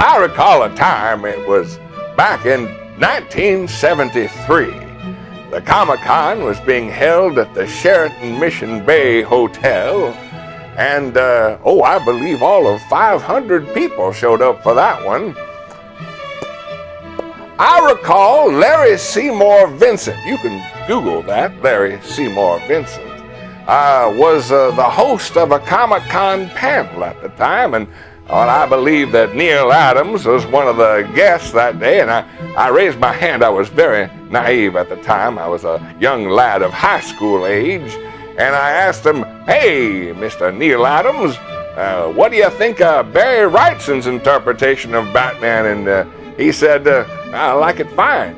I recall a time, it was back in 1973. The Comic-Con was being held at the Sheraton Mission Bay Hotel, and, I believe all of 500 people showed up for that one. I recall Larry Seymour Vincent, you can Google that, Larry Seymour Vincent, was the host of a Comic-Con panel at the time, and I believe that Neil Adams was one of the guests that day, and I raised my hand. I was very naive at the time. I was a young lad of high school age, and I asked him, "Hey, Mr. Neil Adams, what do you think of Barry Wrightson's interpretation of Batman?" And he said, "I like it fine."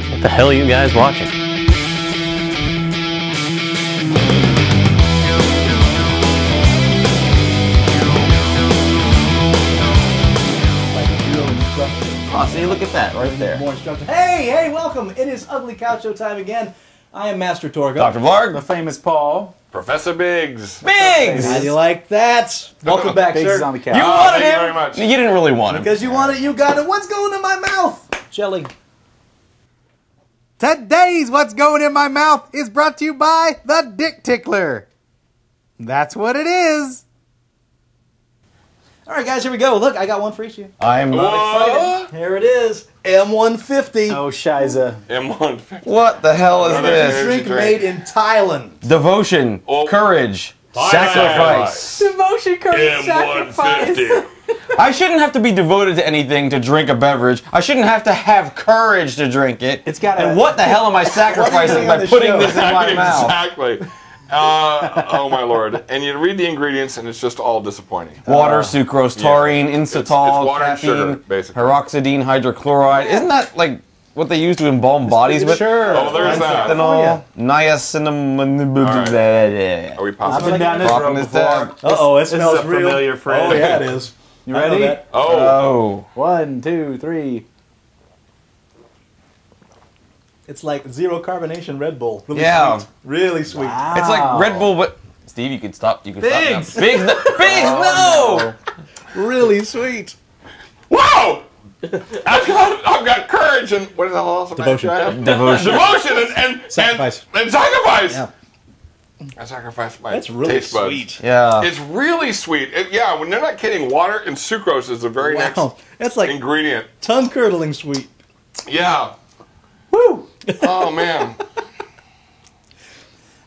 What the hell are you guys watching? Oh, see, look at that right there. More instruction. Hey, welcome. It is Ugly Couch Show time again. I am Master Torgo. Dr. Vlarg. The famous Paul. Professor Biggs. Biggs! How do you like that? Welcome back, Biggs sir. is on the couch. You wanted him. Thank you very much. You didn't really want him. Because you want it, you got it. What's going in my mouth? Jelly. Today's What's Going in My Mouth is brought to you by the Dick Tickler. That's what it is. All right, guys, here we go. Look, I got one for each of you. I am not excited. Here it is. M150. Oh, Shiza. M150. What the hell is this? Drink made in Thailand. Devotion, courage, sacrifice. Devotion, courage, sacrifice. I shouldn't have to be devoted to anything to drink a beverage. I shouldn't have to have courage to drink it. It's got and what the hell am I sacrificing by putting this in my mouth? Exactly. Oh my lord. And you read the ingredients and it's just all disappointing. Water, sucrose, taurine, inositol, it's water and caffeine, sugar, basically. peroxidine, hydrochloride. Isn't that like what they use to embalm bodies with? Sure. Oh, there's that. Ethanol, niacinamide. Are we I've possibly? been down this road before. Uh-oh, it This smells is a real. familiar phrase. Oh, yeah, it is. You I know ready? that. Oh. 1, 2, 3. It's like zero carbonation Red Bull. Really Yeah. sweet. Really sweet. Wow. It's like Red Bull, but Steve, you could stop. You could Biggs! stop now. Biggs, Biggs, no! Really sweet. Wow! I've got courage and what is the hell else? Devotion. Devotion. Devotion and Sacrifice. And sacrifice. Yeah. I sacrificed my That's really taste buds. sweet. Yeah. It's really sweet. Yeah, when they're not kidding, water and sucrose is the very next That's like ingredient. tongue-curdling sweet. Yeah. Woo! Oh man.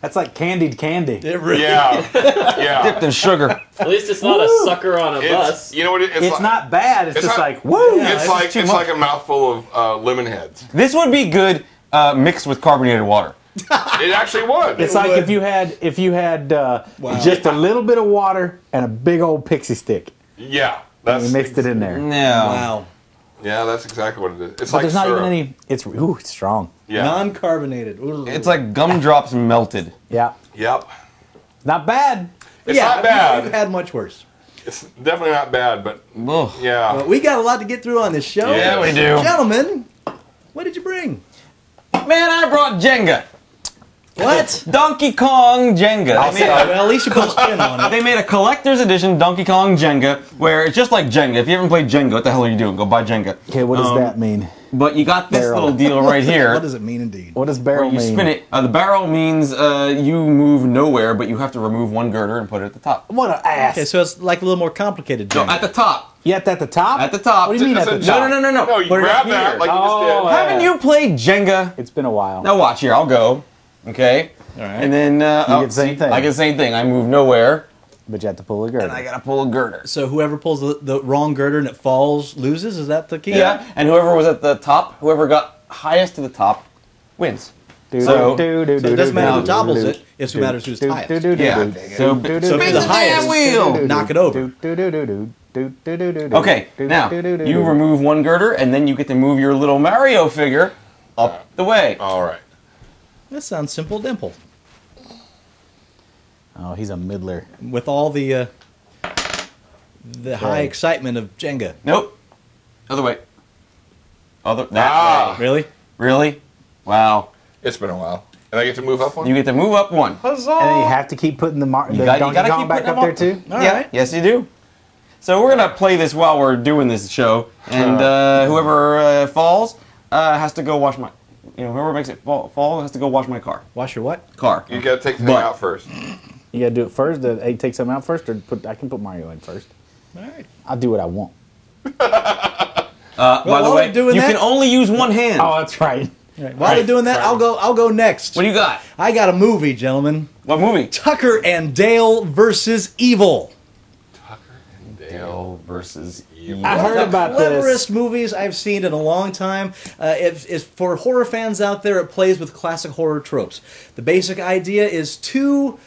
That's like candied candy. It really Yeah. Yeah. Dipped in sugar. At least it's not a sucker on a bus. You know what? It's like, not bad. It's just not- like, woo! Yeah, It's like a mouthful of lemon heads. This would be good mixed with carbonated water. It actually would. It's like if you had just a little bit of water and a big old pixie stick. Yeah. And That's you mixed it in there. No. Wow. Yeah, that's exactly what it is. It's But like there's not syrup. even any. It's strong. Yeah. Non-carbonated. Ooh. It's like gumdrops melted. Yeah, Yep. not bad. It's yeah, not bad. We've had much worse. It's definitely not bad, but Ugh. yeah. But we got a lot to get through on this show. Yeah, we do. Gentlemen, what did you bring? Man, I brought Jenga. What? Donkey Kong Jenga. Well, at least you put a spin on it. They made a collector's edition Donkey Kong Jenga, where it's just like Jenga. If you haven't played Jenga, what the hell are you doing? Go buy Jenga. Okay, what does that mean? But you got this Barrel. little deal right here. What does it mean indeed? What does where barrel you mean? spin it. The barrel means you move nowhere, but you have to remove one girder and put it at the top. What an ass! Okay, so it's like a little more complicated. So Jenga. at the top. You at the top? At the top. What do you mean at the It's top? No. No, you Put it grab up that here. like you Oh, just did. Haven't you played Jenga? It's been a while. Now watch here. I'll go. Okay. All right. And then get the same thing. I get the same thing. I move nowhere, But you have to pull a girder. and I gotta pull a girder. So whoever pulls the wrong girder and it falls loses? Is that the key? Yeah. And whoever was at the top, whoever got highest to the top, wins. So it doesn't matter who topples it, it's who matters who's highest. Yeah. So So if you're spin the the highest, damn wheel. knock it over. Okay. Now you remove one girder, and then you get to move your little Mario figure up the way. All right. That sounds simple dimple. Oh, he's a middler. With all the high excitement of Jenga. Nope. Other way. Other that way. Really? Really? Wow. It's been a while. And I get to move up one? You get to move up one. Huzzah! And then you have to keep putting the Donkey gotta Kong keep back putting up there them too? All Yeah, right. yes you do. So we're gonna play this while we're doing this show, and whoever falls has to go wash my. Whoever makes it fall has to go wash my car. Wash your what? Car. You gotta take the thing out first. You gotta do it first. Hey, take something out first, or I can put Mario in first. All right. I'll do what I want. By the while way, we're doing you that- can only use one hand. Oh, that's right. While they're doing that, I'll go next. What do you got? I got a movie, gentlemen. What movie? Tucker and Dale versus Evil. Dale versus Evil. I heard about One of the this. cleverest movies I've seen in a long time. If for horror fans out there, it plays with classic horror tropes. The basic idea is two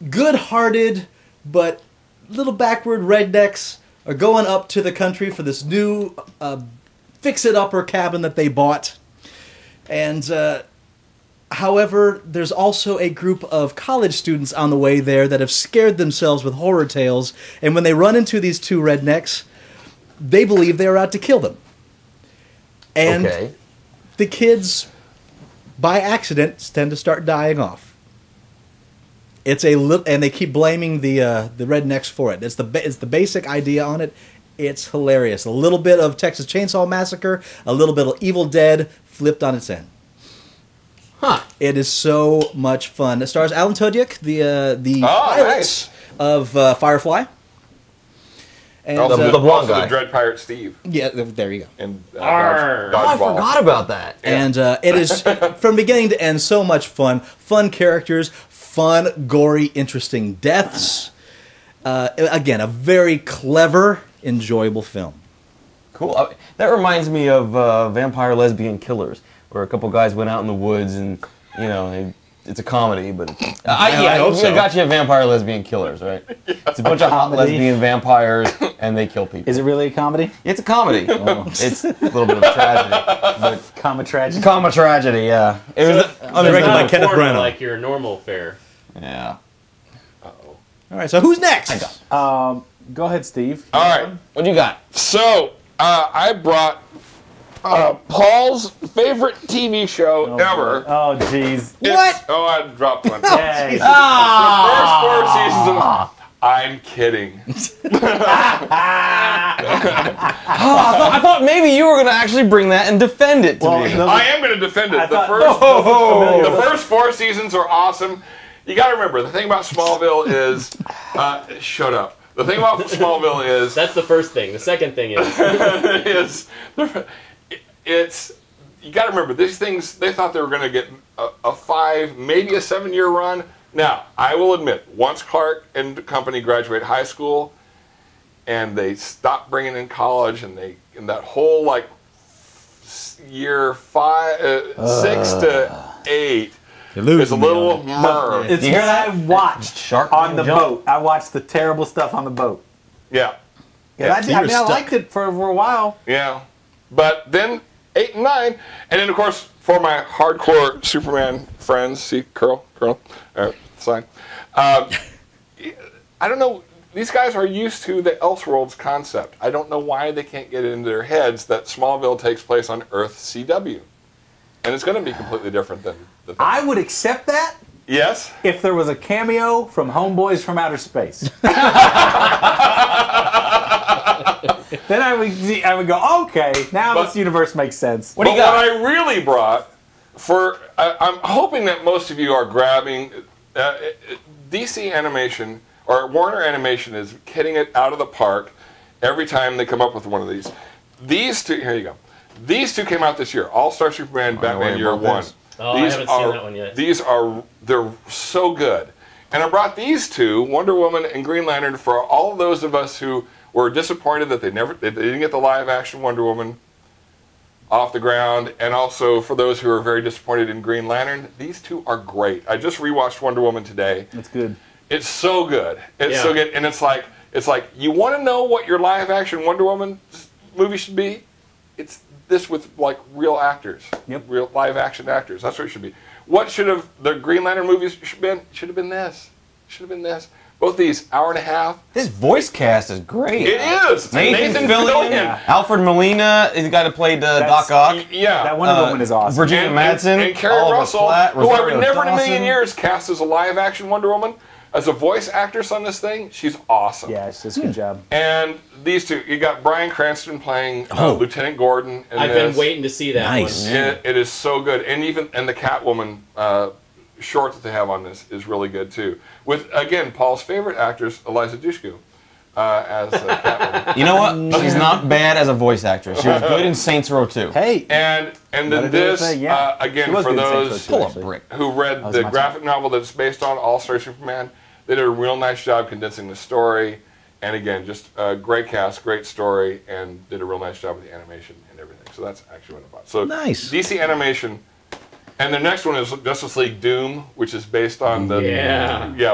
good-hearted but little backward rednecks are going up to the country for this new fix-it-upper cabin that they bought. And however, there's also a group of college students on the way there that have scared themselves with horror tales, and when they run into these two rednecks, they believe they're out to kill them. And Okay. the kids, by accident, tend to start dying off. It's and they keep blaming the rednecks for it. It's the basic idea on it. It's hilarious. A little bit of Texas Chainsaw Massacre, a little bit of Evil Dead flipped on its end. Huh. It is so much fun. It stars Alan Tudyk, the Oh, pilot nice. of Firefly. And, Also, the blonde also guy. the Dread Pirate Steve. yeah, there you go. And Arr. Oh, I Dodgeball. forgot about that. And it is, from beginning to end, so much fun. Fun characters, fun, gory, interesting deaths. Again, a very clever, enjoyable film. Cool. That reminds me of Vampire Lesbian Killers, where a couple guys went out in the woods and, it's a comedy, but I hope so. I got you a Vampire Lesbian Killers, right? It's a bunch of hot Comedy. lesbian vampires, and they kill people. Is it really a comedy? It's a comedy. It's a little bit of a tragedy, but Comma tragedy. comma tragedy, yeah. It was Directed It's by not Kenneth porno Branagh. like your normal fare. yeah. All right, so who's next? Go ahead, Steve. All right. What do you got? So, I brought Paul's favorite TV show ever. Oh, jeez. It's- Oh, I dropped one. Yay. First 4 seasons of... I'm kidding. I thought maybe you were going to actually bring that and defend it to me. I am going to defend it. thought- The first 4 seasons are awesome. You got to remember, the thing about Smallville is... shut up. The thing about Smallville is... That's the first thing. The second thing is it's you got to remember, these things, they thought they were going to get a 5, maybe a 7-year run. Now, I will admit, once Clark and company graduate high school and they stopped bringing in college, and that whole year 6 to 8 is a little myrrh. It's You hear what that? I watched Shark on the jump. boat. I watched the terrible stuff on the boat. Yeah. Yeah, I you were stuck. liked it for a while. Yeah. But then 8 and 9, and then of course for my hardcore Superman friends, see Curl, sign. I don't know. These guys are used to the Elseworlds concept. I don't know why they can't get it into their heads that Smallville takes place on Earth CW, and it's going to be completely different than the thing. I would accept that Yes. if there was a cameo from Homeboys from Outer Space. Then I would go, okay, now But- this universe makes sense. What do you But got? what I really brought I'm hoping that most of you are grabbing DC Animation or Warner Animation is hitting it out of the park every time they come up with one of these. These two, here you go. These two came out this year. All-Star Superman, Batman worry Year about One. this. Oh, I haven't seen that one yet. They're so good. And I brought these two, Wonder Woman and Green Lantern, for all of those of us who were disappointed that they didn't get the live-action Wonder Woman off the ground, and also for those who are very disappointed in Green Lantern. These two are great. I just rewatched Wonder Woman today. That's good. It's so good. It's so Yeah. good, and it's like you want to know what your live-action Wonder Woman movie should be? It's this with like real actors, real live-action actors. That's what it should be. What should have the Green Lantern movies should have been? Should have been this. Should have been this. Both these, hour and a half. His voice cast is great. It is. It's Nathan Fillion, Alfred Molina is the guy that played Doc Ock. Yeah. That Wonder Woman is awesome. Virginia Madsen. And Carrie Oliver Russell, Platt, who I would Rosario never in a million Dawson. years cast as a live-action Wonder Woman. As a voice actress on this thing, she's awesome. Yeah, it's just a good job. And these two, you got Bryan Cranston playing Lieutenant Gordon. I've been waiting to see that one. It is so good, and the Catwoman short that they have on this is really good too. With again Paul's favorite actress, Eliza Dushku, as Catwoman. You know what? She's not bad as a voice actress. She was good in Saints Row 2. Hey, And then this again She was for good in Saints those Row 2, Pull a actually. brick. who read was the my graphic novel that it's based on, All Star Superman. They did a real nice job condensing the story, and again, just a great cast, great story, and did a real nice job with the animation and everything. So that's actually what I bought. So Nice. DC Animation, and the next one is Justice League Doom, which is based on the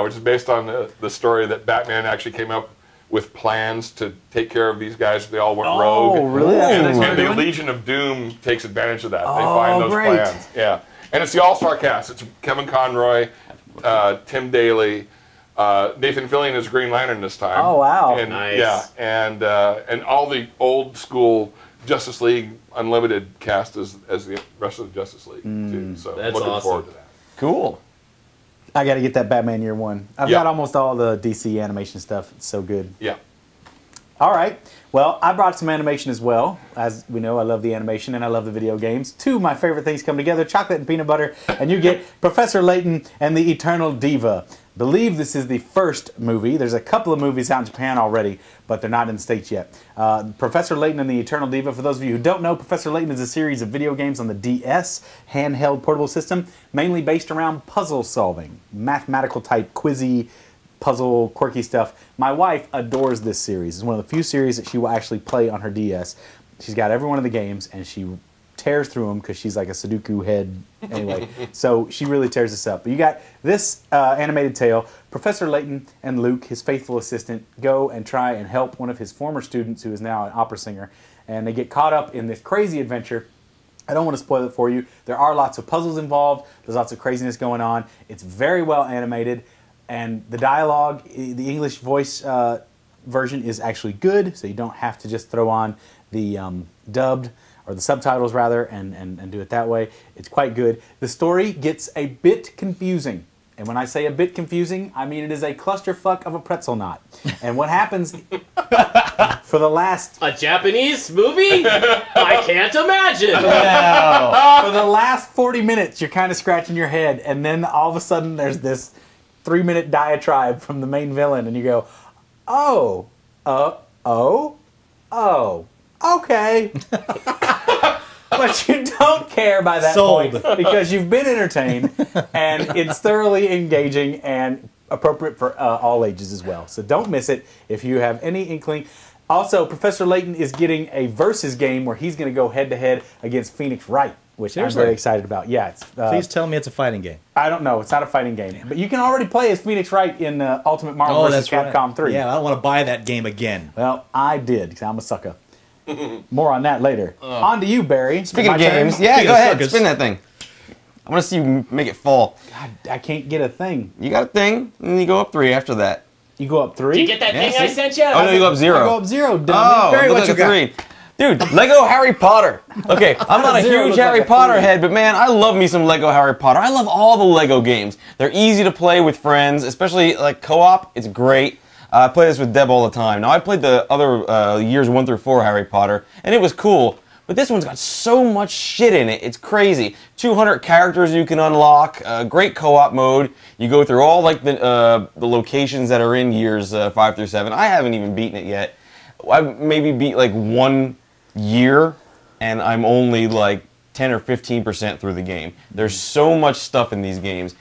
which is based on the story that Batman actually came up with plans to take care of these guys. They all went rogue. Oh, really? And the Legion of Doom takes advantage of that. They find those great. plans. Yeah. And it's the all-star cast. It's Kevin Conroy, Tim Daly, Nathan Fillion is Green Lantern this time. Oh, wow. And, Nice. Yeah, and all the old school Justice League Unlimited cast as the rest of the Justice League too. So That's looking awesome. forward to that. Cool. I got to get that Batman Year One. I've Yeah. got almost all the DC animation stuff. It's so good. Yeah. All right. Well, I brought some animation as well. As we know, I love the animation and I love the video games. Two of my favorite things come together, chocolate and peanut butter, and you get Professor Layton and the Eternal Diva. Believe this is the first movie. There's a couple of movies out in Japan already, but they're not in the States yet. Professor Layton and the Eternal Diva, for those of you who don't know, Professor Layton is a series of video games on the DS, handheld portable system, mainly based around puzzle solving, mathematical type, quizzy, puzzle, quirky stuff. My wife adores this series. It's one of the few series that she will actually play on her DS. She's got every one of the games, and she tears through them because she's like a Sudoku head anyway. So she really tears this up. But you got this animated tale. Professor Layton and Luke, his faithful assistant, go and try and help one of his former students who is now an opera singer. And they get caught up in this crazy adventure. I don't want to spoil it for you. There are lots of puzzles involved. There's lots of craziness going on. It's very well animated. And the dialogue, the English voice version is actually good, so you don't have to just throw on the dubbed, or the subtitles rather, and do it that way. It's quite good. The story gets a bit confusing. And when I say a bit confusing, I mean it is a clusterfuck of a pretzel knot. And what happens for the last... A Japanese movie? I can't imagine. For the last 40 minutes, you're kind of scratching your head, and then all of a sudden there's this 3-minute diatribe from the main villain, and you go, oh, okay. But you don't care by that Sold. point because you've been entertained, and it's thoroughly engaging and appropriate for all ages as well. So don't miss it if you have any inkling. Also, Professor Layton is getting a versus game where he's going to go head-to-head against Phoenix Wright, which Seriously? I'm very excited about. Yeah, it's, Please tell me it's a fighting game. I don't know. It's not a fighting game. But you can already play as Phoenix Wright in Ultimate Marvel vs. Capcom 3. Yeah, I don't want to buy that game again. Well, I did because I'm a sucker. More on that later. On to you, Barry. Speaking My of turn? games, yeah, Speaking go of ahead, circus. spin that thing. I want to see you make it fall. God, I can't get a thing. You got a thing, and then you go up 3 after that. You go up 3? Did you get that Yeah, thing I see? sent you? Oh, no, you go up 0. I go up 0, dummy. Oh, Barry, look what at you got? 3. Dude, Lego Harry Potter. Okay, I'm not a Zero huge looks like Harry a Potter 3. head, but man, I love me some Lego Harry Potter. I love all the Lego games. They're easy to play with friends, especially like co-op. It's great. I play this with Deb all the time. Now, I played the other years 1 through 4 Harry Potter, and it was cool. But this one's got so much shit in it. It's crazy. 200 characters you can unlock. Great co-op mode. You go through all like the locations that are in years 5 through 7. I haven't even beaten it yet. I maybe beat like 1 year, and I'm only like 10 or 15% through the game. There's so much stuff in these games,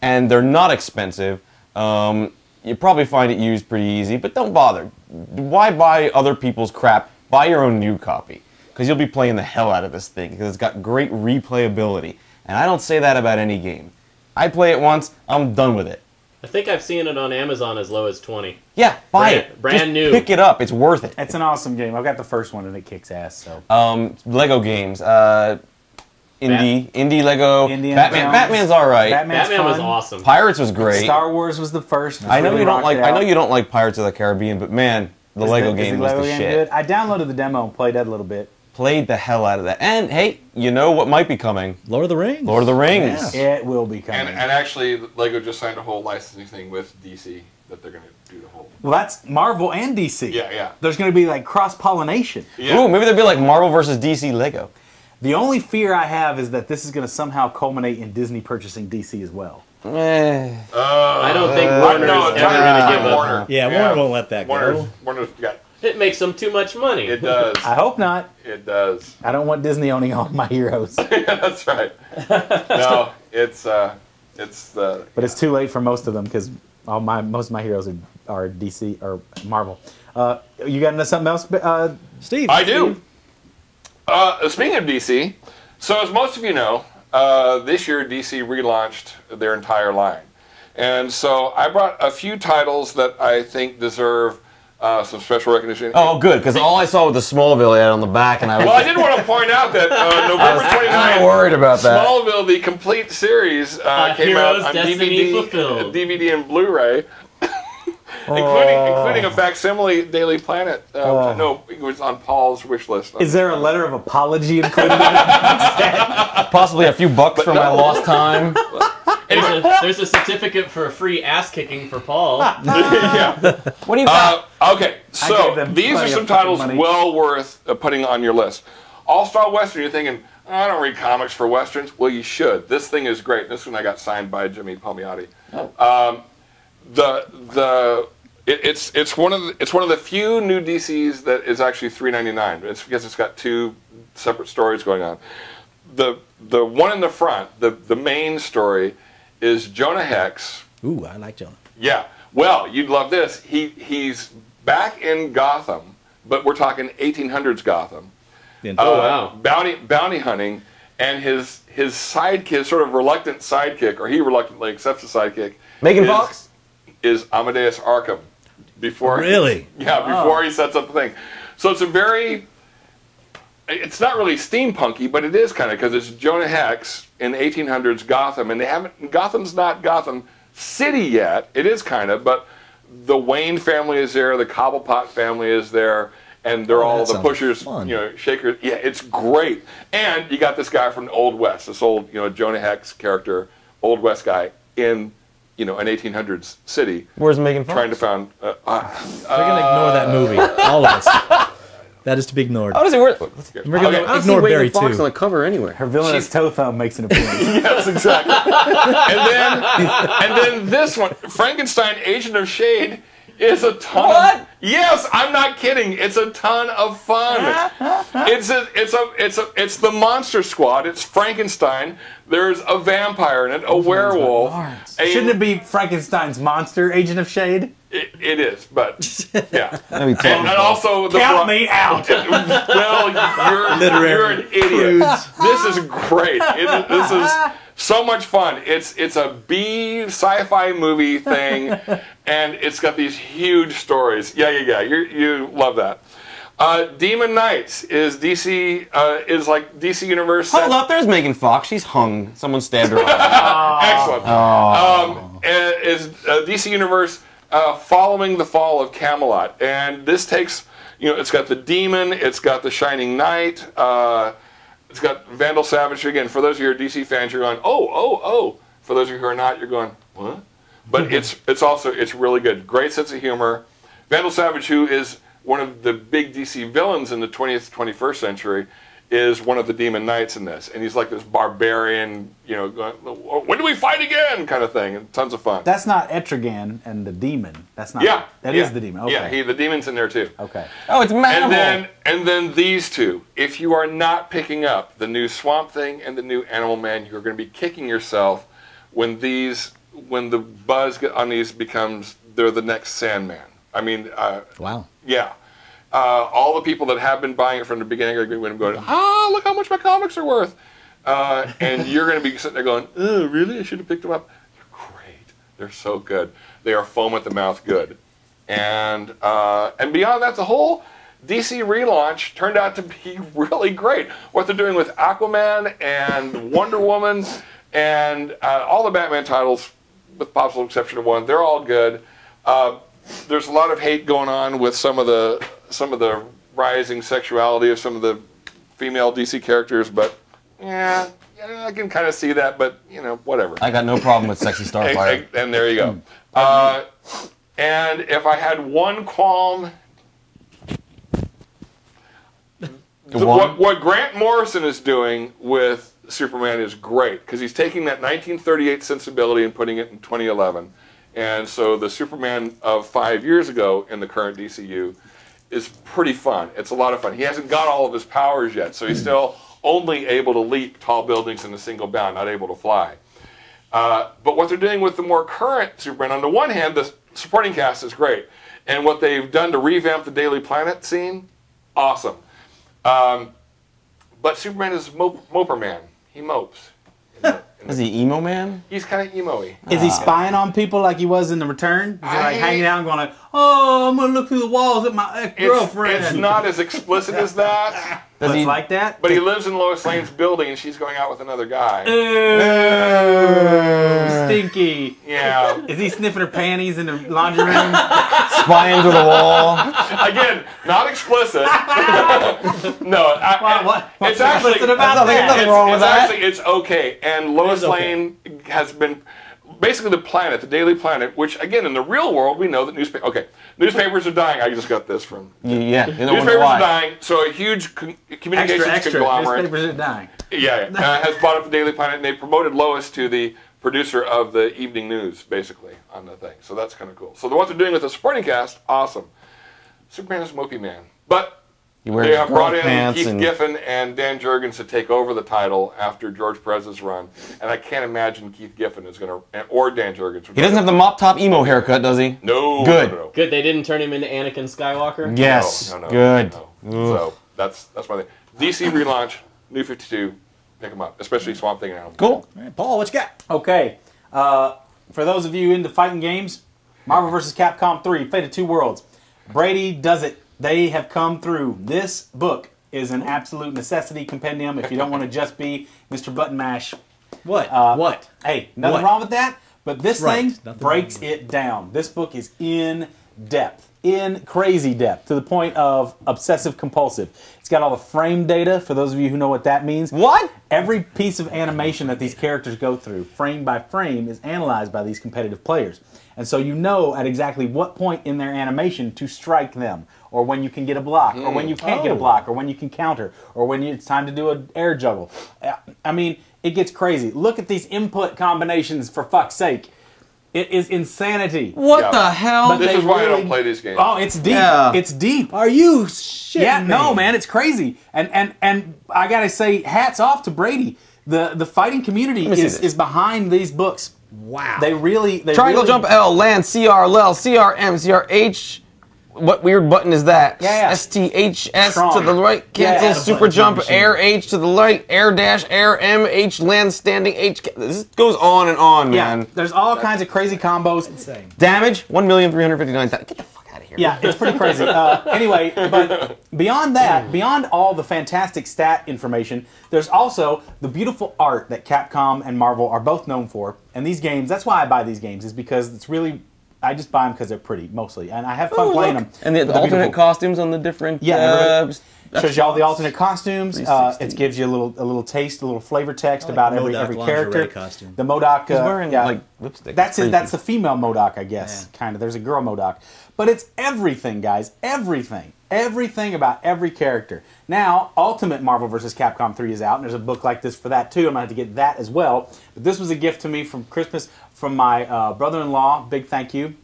and they're not expensive. You probably find it used pretty easy, but don't bother. Why buy other people's crap? Buy your own new copy, because you'll be playing the hell out of this thing, because it's got great replayability. And I don't say that about any game. I play it once, I'm done with it. I think I've seen it on Amazon as low as 20. Yeah, buy it. Brand Just new. pick it up. It's worth it. It's an awesome game. I've got the first one, and it kicks ass. So Lego games. Indie Lego. Indiana Batman. Jones. Batman's all right. Batman was fun. awesome. Pirates was great. Star Wars was the first. I know Really you don't rocked like. it I know out. you don't like Pirates of the Caribbean, but man, the Lego Is game was Lego the game shit. good? I downloaded the demo and played that a little bit. Played the hell out of that. And hey, you know what might be coming? Lord of the Rings. Lord of the Rings. Yeah. It will be coming. And actually, Lego just signed a whole licensing thing with DC that they're going to do the whole. Well, that's Marvel and DC. Yeah. There's going to be like cross-pollination. Yeah. Ooh, maybe there'll be like Marvel versus DC Lego. The only fear I have is that this is going to somehow culminate in Disney purchasing DC as well. I don't think Warner no, is ever going to give up. Warner. Yeah, Warner won't let that go. Warner's got. It makes them too much money. It does. I hope not. It does. I don't want Disney owning all my heroes. That's right. No, it's the. But it's too late for most of them because most of my heroes are DC or Marvel. You got into something else, Steve. I do. Speaking of DC, so as most of you know, this year DC relaunched their entire line. And so I brought a few titles that I think deserve some special recognition. Oh, good, because all I saw was the Smallville ad on the back, and I was Well, I did want to point out that November 29th, kind of worried about that. Smallville, the complete series, came out Hero's on Destiny Fulfilled. DVD and Blu-ray, including a facsimile Daily Planet. No, it was on Paul's wish list. Is there a letter of apology included in it? Possibly a few bucks for my lost time. There's a certificate for a free ass kicking for Paul. Yeah. What do you got? Okay, gave so them these are plenty some of fucking titles money. well worth putting on your list. All-Star Western, you're thinking, I don't read comics for Westerns. Well, you should. This thing is great. This one I got signed by Jimmy Palmiotti. It's one of the few new DCs that is actually $3.99. It's because it's got two separate stories going on. The one in the front, the main story, is Jonah Hex. Ooh, I like Jonah. Yeah. Well, you'd love this. He's back in Gotham, but we're talking 1800s Gotham. Wow. Bounty hunting, and his sidekick, sort of reluctant sidekick, or he reluctantly accepts the sidekick. Megan Fox? Is Amadeus Arkham. Before Really? Yeah, before he sets up the thing. So it's it's not really steampunky, but it is kind of, because it's Jonah Hex in 1800s Gotham, and Gotham's not Gotham City yet. It is kind of, but the Wayne family is there, the Cobblepot family is there, and they're all that the sounds pushers, fun. shakers. Yeah, it's great. And you got this guy from the Old West, this old, Jonah Hex character, Old West guy in, an 1800s city. Where's Megan Fox? Trying to find. We're gonna ignore that movie. All of us. That is to be ignored. How does it work? We're gonna Okay. ignore Barry too. on the cover anywhere. Her villainous toe thumb makes an appearance. Yes, exactly. and then this one, Frankenstein, Agent of S.H.A.D.E, is a ton. What? Yes, I'm not kidding. It's a ton of fun. It's the Monster Squad. It's Frankenstein. There's a vampire in it, a werewolf. Shouldn't it be Frankenstein's monster, Agent of S.H.A.D.E? It is, but yeah. That'd be And also the Count me out. Well, you're an idiot. This is great. This is so much fun. It's a B sci-fi movie thing, and it's got these huge stories. Yeah. You love that. Demon Knights is DC is like DC Universe. Hold up, there's Megan Fox. She's hung. Someone stabbed her. Excellent. Is DC Universe following the fall of Camelot, and this takes, it's got the Demon, it's got the Shining Knight, it's got Vandal Savage. Again, for those of you who are DC fans, you're going, oh. For those of you who are not, you're going, what? But it's really good. Great sense of humor. Vandal Savage, who is one of the big DC villains in the 20th, 21st century, is one of the Demon Knights in this, and he's like this barbarian, going, when do we fight again, kind of thing, and tons of fun. That's not Etrigan and the demon. That's not. Yeah, That is the demon. Okay. Yeah, the demon's in there too. Okay. Oh, it's Manimal. And then these two. If you are not picking up the new Swamp Thing and the new Animal Man, you're going to be kicking yourself when the buzz on these becomes they're the next Sandman. I mean, Wow. yeah. All the people that have been buying it from the beginning are going to go, look how much my comics are worth. And you're going to be sitting there going, oh, really? I should have picked them up. They're great. They're so good. They are foam at the mouth good. And beyond that, the whole DC relaunch turned out to be really great. What they're doing with Aquaman and Wonder Woman and all the Batman titles, with possible exception of one, they're all good. There's a lot of hate going on with some of the rising sexuality of some of the female DC characters, but yeah, I can kind of see that. But you know, whatever. I got no problem with sexy Starfire. And there you go. And if I had one qualm. What Grant Morrison is doing with Superman is great, because he's taking that 1938 sensibility and putting it in 2011. And so the Superman of 5 years ago in the current DCU is pretty fun. It's a lot of fun. He hasn't got all of his powers yet, so he's still only able to leap tall buildings in a single bound, not able to fly. But what they're doing with the more current Superman, on the one hand, the supporting cast is great. And what they've done to revamp the Daily Planet scene, awesome. But Superman is Moper Man. He mopes. Is he emo man? He's kind of emo-y. Is he spying on people like he was in The Return? Is he like hanging out and going like, oh, I'm going to look through the walls at my ex-girlfriend? It's not as explicit as that. Does he like that? But he lives in Lois Lane's building and she's going out with another guy. Stinky. Yeah. Is he sniffing her panties in the laundry room? Spying through the wall. Again, not explicit. No, What's it's actually explicit about that? Nothing wrong with that. Actually, it's okay. And Lois Lane has been basically the Planet, the Daily Planet, which again in the real world we know that newspapers are dying. I just got this from newspapers are dying. So a huge communications conglomerate. Newspapers are dying. Has bought up the Daily Planet, and they promoted Lois to the producer of the evening news, basically, on the thing. So that's kind of cool. So what they're doing with the supporting cast, awesome. Superman is Mopey Man, but they have brought in Keith Giffen and Dan Jurgens to take over the title after George Perez's run, and I can't imagine Keith Giffen is going to, or Dan Jurgens. He doesn't have the mop top emo haircut, does he? No. Good. No. Good. They didn't turn him into Anakin Skywalker. Yes. No. Good. So that's my thing. DC relaunch, New 52, pick them up, especially Swamp Thing and Animal. Cool. All right, Paul, what you got? Okay. For those of you into fighting games, Marvel vs. Capcom 3, Fate of Two Worlds. Brady does it. They have come through. This book is an absolute necessity compendium if you don't want to just be Mr. Button Mash. What? What? Hey, nothing wrong with that, but this thing Nothing breaks it down. This book is in depth, in crazy depth, to the point of obsessive compulsive. It's got all the frame data, for those of you who know what that means. What? Every piece of animation that these characters go through, frame by frame, is analyzed by these competitive players. And so you know at exactly what point in their animation to strike them, or when you can get a block, or when you can't get a block, or when you can counter, or when it's time to do an air juggle. I mean, it gets crazy. Look at these input combinations, for fuck's sake. It is insanity. What the hell? But this is why I don't play these games. Oh, it's deep. Yeah. It's deep. Are you shitting me? No, man, it's crazy. And I gotta say, hats off to Brady. The fighting community is behind these books. Wow. They Triangle really, jump L, land CR, L, CRM, CRH. What weird button is that? Yeah. STHS Strong. to the right, cancel, Yeah. super jump, air H to the right, air dash, air M, H, land standing, H. This goes on and on, man. Yeah, there's all kinds of crazy combos. Insane. Damage, 1,359,000. Get the fuck out of here. Yeah, it's pretty crazy. Anyway, but beyond that, beyond all the fantastic stat information, there's also the beautiful art that Capcom and Marvel are both known for. And these games, that's why I buy these games, is because it's really, I just buy them because they're pretty, mostly. And I have fun playing them. And the alternate costumes on the different... shows you all the alternate costumes. It gives you a little taste, a little flavor text about every character. Costume. The MODOK, He's wearing like lipstick. that's the female MODOK, I guess. Yeah. Kind of. There's a girl MODOK, but it's everything, guys. Everything about every character. Now, Ultimate Marvel vs. Capcom 3 is out, and there's a book like this for that too. I'm gonna have to get that as well. But this was a gift to me from Christmas from my brother-in-law. Big thank you.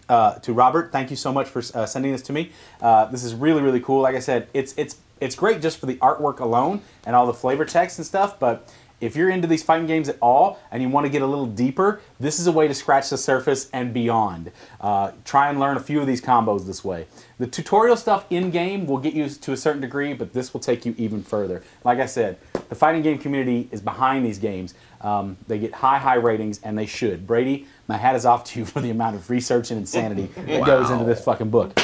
To Robert, thank you so much for sending this to me. This is really, really cool. Like I said, it's great just for the artwork alone and all the flavor text and stuff, but if you're into these fighting games at all and you want to get a little deeper, this is a way to scratch the surface and beyond. Try and learn a few of these combos this way. The tutorial stuff in-game will get you to a certain degree, but this will take you even further. Like I said, the fighting game community is behind these games. They get high ratings, and they should. Brady, my hat is off to you for the amount of research and insanity that goes into this fucking book.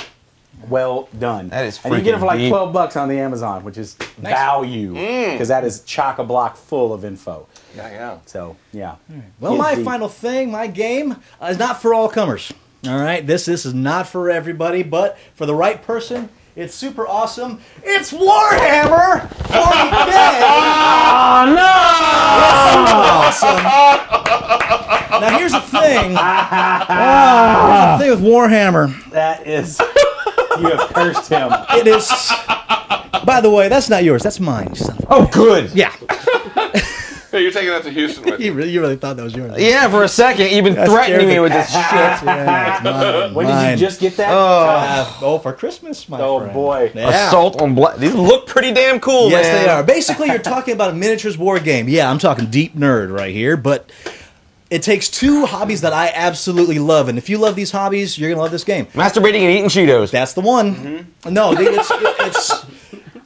Well done. That is and you get it for like freaking deep. $12 on the Amazon, which is value because that is chock-a-block full of info. Yeah. So yeah. Well, Get my deep. final thing, my game, is not for all comers. All right, this is not for everybody, but for the right person, it's super awesome. It's Warhammer 40K. Oh no! Awesome. Now here's the thing. Here's the thing with Warhammer. That is, you have cursed him. It is. By the way, that's not yours. That's mine. You son of a- Oh, good. Yeah. Hey, you're taking that to Houston with you. You really thought that was yours. Yeah, for a second, you've been That threatening scared me the- with this shit. Yeah, it's mine. When did you just get that? For Christmas, my Oh, friend. boy. Yeah. Assault on Black. These look pretty damn cool, Yes, man. they are. Basically, you're talking about a miniatures war game. Yeah, I'm talking deep nerd right here, but it takes two hobbies that I absolutely love, and if you love these hobbies, you're gonna love this game. Masturbating and eating Cheetos. That's the one. No, it's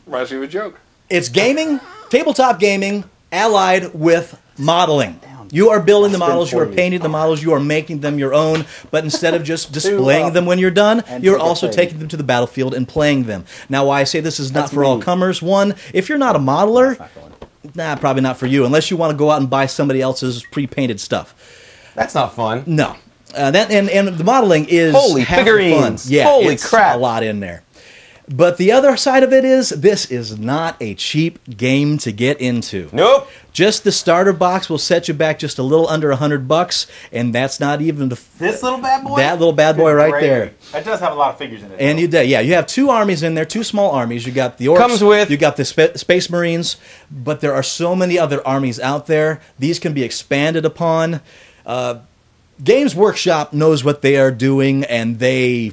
Reminds me of a joke. it's gaming, tabletop gaming, allied with modeling. You are building the models, you are painting the models, you are making them your own, but instead of just displaying them when you're done, you're also taking them to the battlefield and playing them. Now, why I say this is not for all comers, one, if you're not a modeler, probably not for you, unless you want to go out and buy somebody else's pre-painted stuff. That's not fun. No. And the modeling is Holy half the figurines. fun. Yeah, Holy it's crap. a lot in there. But the other side of it is, this is not a cheap game to get into. Nope. Just the starter box will set you back just a little under $100, and that's not even This little bad boy? that little bad boy right there. That does have a lot of figures in it. And you have two armies in there, two small armies. You got the orcs, Comes with- you got the Space Marines, but there are so many other armies out there. These can be expanded upon. Games Workshop knows what they are doing, and they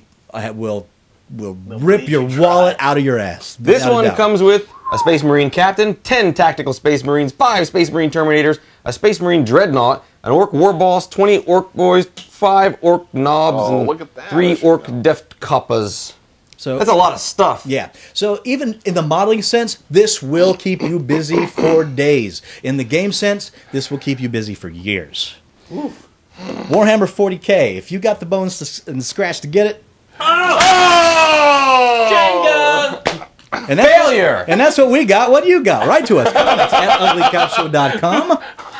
will rip your wallet out of your ass. This without a one doubt. comes with a Space Marine Captain, 10 Tactical Space Marines, 5 Space Marine Terminators, a Space Marine Dreadnought, an Orc War Boss, 20 Orc Boys, 5 Orc Knobs, Oh, and look at that. 3 Orc Deft Kappas. So That's a lot of stuff. yeah. So even in the modeling sense, this will keep you busy for days. In the game sense, this will keep you busy for years. Warhammer 40K. If you got the bones and the scratch to get it, Jenga! and that's Failure! And that's what we got. What do you got? Write to us. Comments at uglycouchshow.com.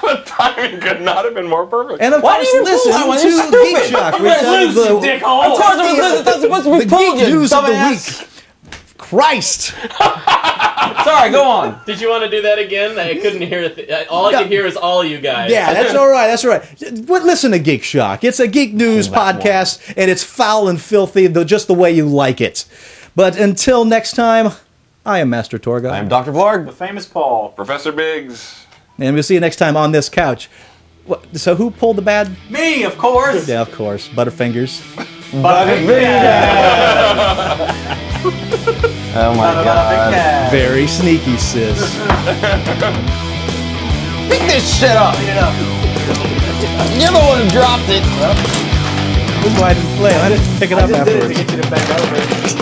The timing could not have been more perfect. And of Why course, do you listen pull that one? to It's Geek stupid. Shock. You guys lose, you dickhole. That's supposed to be the told geek you, news of the dumbass. week. Christ. Sorry, go on. Did you want to do that again? I couldn't hear. All I could hear is all you guys. Yeah, that's all right. That's all right. But listen to Geek Shock. It's a geek news podcast, and it's foul and filthy, just the way you like it. But until next time, I am Master Torga. I'm Dr. Vlarg. The famous Paul. Professor Biggs. And we'll see you next time on this couch. So who pulled the bad? Me, of course. Yeah, of course. Butterfingers. Oh my god. Very sneaky, sis. Pick this shit up. You're the one who dropped it. That's why I didn't play. I didn't pick it up I just did it to afterwards. get you to bend over.